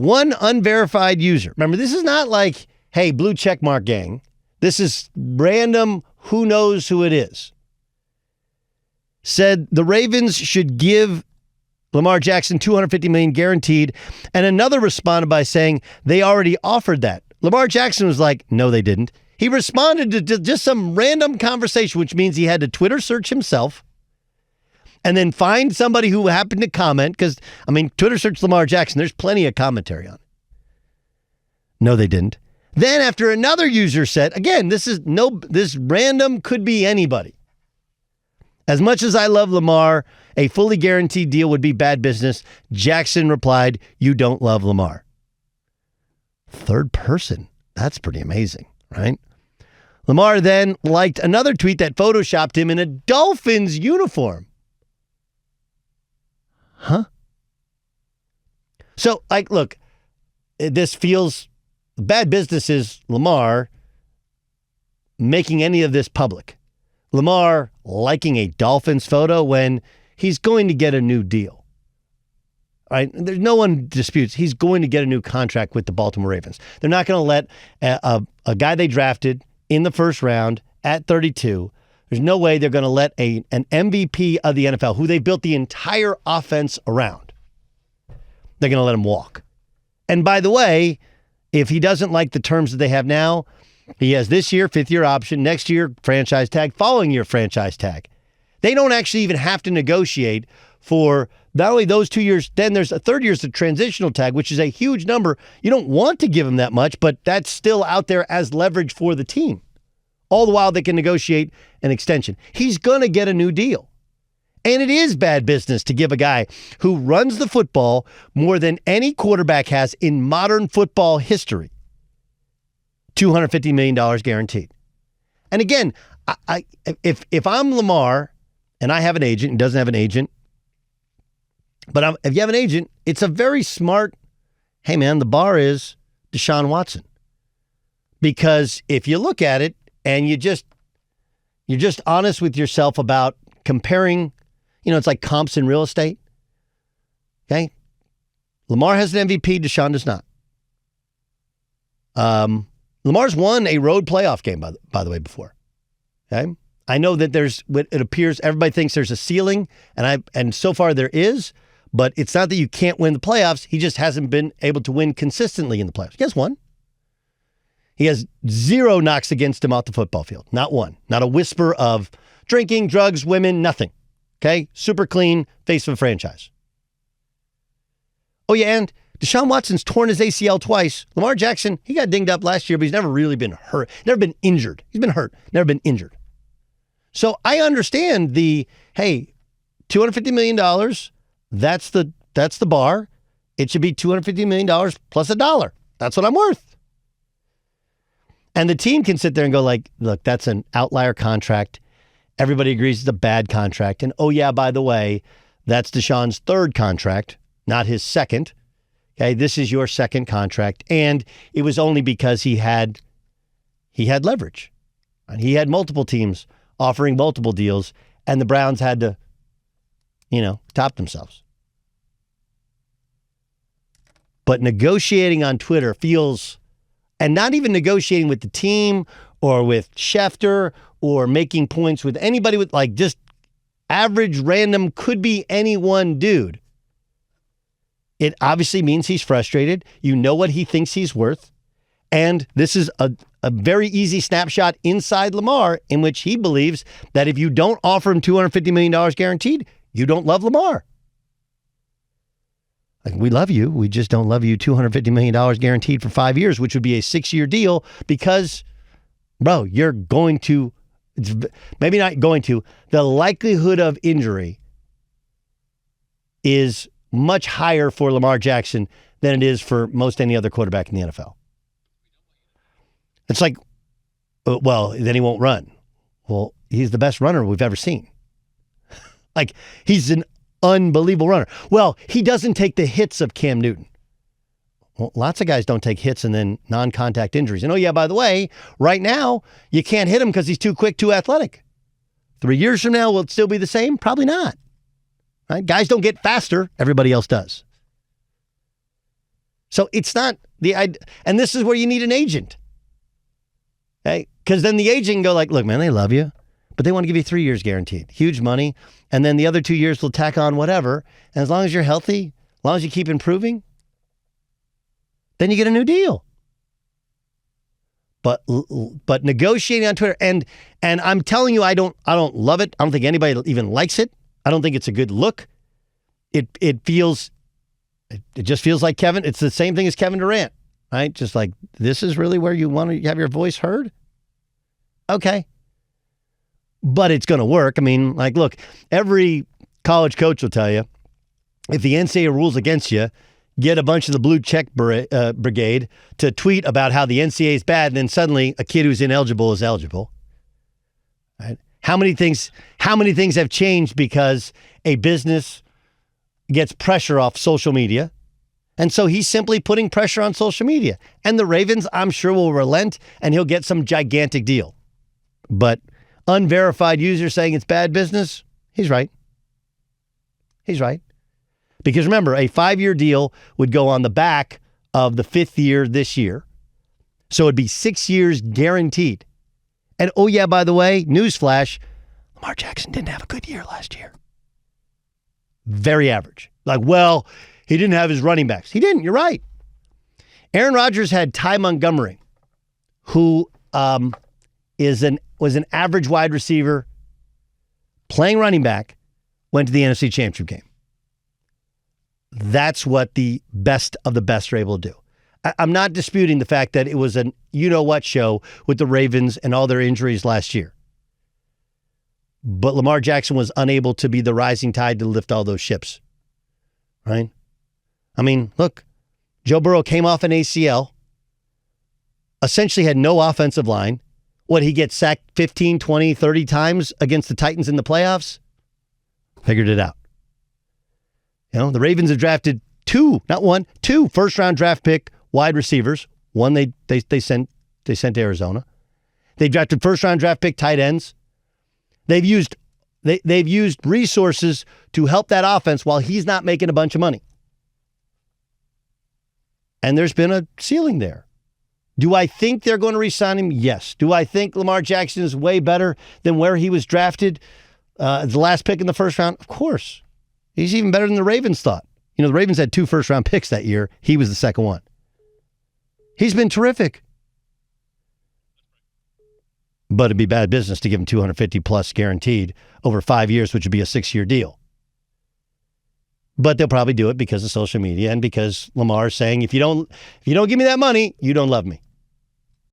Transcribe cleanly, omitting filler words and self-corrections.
One unverified user. Remember, this is not like, hey, blue checkmark gang. This is random, who knows who it is. Said the Ravens should give Lamar Jackson $250 million guaranteed. And another responded by saying they already offered that. Lamar Jackson was like, no, they didn't. He responded to just some random conversation, which means he had to Twitter search himself and then find somebody who happened to comment. Because, I mean, Twitter search Lamar Jackson. There's plenty of commentary on it. No, they didn't. Then after another user said, again, this random could be anybody. As much as I love Lamar, a fully guaranteed deal would be bad business. Jackson replied, you don't love Lamar. Third person. That's pretty amazing, right? Lamar then liked another tweet that photoshopped him in a Dolphins uniform. Huh? So, like, look, this feels bad business is Lamar making any of this public. Lamar liking a Dolphins photo when he's going to get a new deal. All right? There's no one disputes he's going to get a new contract with the Baltimore Ravens. They're not going to let a guy they drafted in the first round at 32. There's no way they're going to let an MVP of the NFL, who they built the entire offense around, they're going to let him walk. And by the way, if he doesn't like the terms that they have now, he has this year, 5th-year option, next year, franchise tag, following year, franchise tag. They don't actually even have to negotiate for not only those 2 years, then there's a third year's the transitional tag, which is a huge number. You don't want to give him that much, but that's still out there as leverage for the team. All the while they can negotiate an extension. He's going to get a new deal. And it is bad business to give a guy who runs the football more than any quarterback has in modern football history $250 million guaranteed. And again, if I'm Lamar and I have an agent and doesn't have an agent, but if you have an agent, it's a very smart, hey man, the bar is Deshaun Watson. Because if you look at it and you're just honest with yourself about comparing, it's like comps in real estate. Okay? Lamar has an MVP, Deshaun does not. Lamar's won a road playoff game, by the way, before. Okay? I know that it appears everybody thinks there's a ceiling, and so far there is, but it's not that you can't win the playoffs. He just hasn't been able to win consistently in the playoffs. He has one. He has 0 knocks against him off the football field. Not one. Not a whisper of drinking, drugs, women, nothing. Okay? Super clean, face of a franchise. Oh, yeah, and Deshaun Watson's torn his ACL twice. Lamar Jackson, he got dinged up last year, but he's never really been hurt. Never been injured. He's been hurt. Never been injured. So I understand hey, $250 million, that's the bar. It should be $250 million plus $1. That's what I'm worth. And the team can sit there and go like, look, that's an outlier contract. Everybody agrees it's a bad contract. And oh yeah, by the way, that's Deshaun's 3rd contract, not his 2nd. Okay, this is your 2nd contract. And it was only because he had leverage. And he had multiple teams offering multiple deals, and the Browns had to, top themselves. But negotiating on Twitter feels, and not even negotiating with the team or with Schefter or making points with anybody with just average, random, could be any one dude. It obviously means he's frustrated. You know what he thinks he's worth. And this is a very easy snapshot inside Lamar in which he believes that if you don't offer him $250 million guaranteed, you don't love Lamar. We love you. We just don't love you $250 million guaranteed for 5 years, which would be a 6-year deal because, bro, you're going to, maybe not going to, the likelihood of injury is much higher for Lamar Jackson than it is for most any other quarterback in the NFL. It's like, well, then he won't run. Well, he's the best runner we've ever seen. He's an unbelievable runner. Well, he doesn't take the hits of Cam Newton. Well, lots of guys don't take hits and then non-contact injuries. And oh yeah, by the way, right now, you can't hit him because he's too quick, too athletic. 3 years from now, will it still be the same? Probably not. Right? Guys don't get faster. Everybody else does. So it's not and this is where you need an agent. Okay? Because then the agent can go like, look, man, they love you, but they want to give you 3 years guaranteed. Huge money. And then the other 2 years will tack on whatever. And as long as you're healthy, as long as you keep improving, then you get a new deal. But negotiating on Twitter, and I'm telling you, I don't love it. I don't think anybody even likes it. I don't think it's a good look. It just feels like Kevin. It's the same thing as Kevin Durant, right? Just like, this is really where you want to have your voice heard? Okay. But it's going to work. I mean, like, look, every college coach will tell you, if the NCAA rules against you, get a bunch of the blue check brigade to tweet about how the NCAA is bad, and then suddenly a kid who's ineligible is eligible. Right? How many things have changed because a business gets pressure off social media? And so he's simply putting pressure on social media. And the Ravens, I'm sure, will relent, and he'll get some gigantic deal. But unverified user saying it's bad business, he's right. He's right. Because remember, a 5-year deal would go on the back of the 5th year this year. So it'd be 6 years guaranteed. And oh yeah, by the way, newsflash, Lamar Jackson didn't have a good year last year. Very average. Like, well, he didn't have his running backs. He didn't, you're right. Aaron Rodgers had Ty Montgomery, who was an average wide receiver, playing running back, went to the NFC Championship game. That's what the best of the best are able to do. I'm not disputing the fact that it was an you-know-what show with the Ravens and all their injuries last year. But Lamar Jackson was unable to be the rising tide to lift all those ships. Right? I mean, look, Joe Burrow came off an ACL, essentially had no offensive line. He gets sacked 15, 20, 30 times against the Titans in the playoffs? Figured it out. You know, the Ravens have drafted two first-round draft pick wide receivers. One they sent to Arizona. They drafted first-round draft pick tight ends. They've used resources to help that offense while he's not making a bunch of money. And there's been a ceiling there. Do I think they're going to re-sign him? Yes. Do I think Lamar Jackson is way better than where he was drafted, the last pick in the first round? Of course. He's even better than the Ravens thought. You know, the Ravens had 2 first-round picks that year. He was the second one. He's been terrific. But it'd be bad business to give him $250+ guaranteed over 5 years, which would be a 6-year deal. But they'll probably do it because of social media and because Lamar's saying, if you don't give me that money, you don't love me.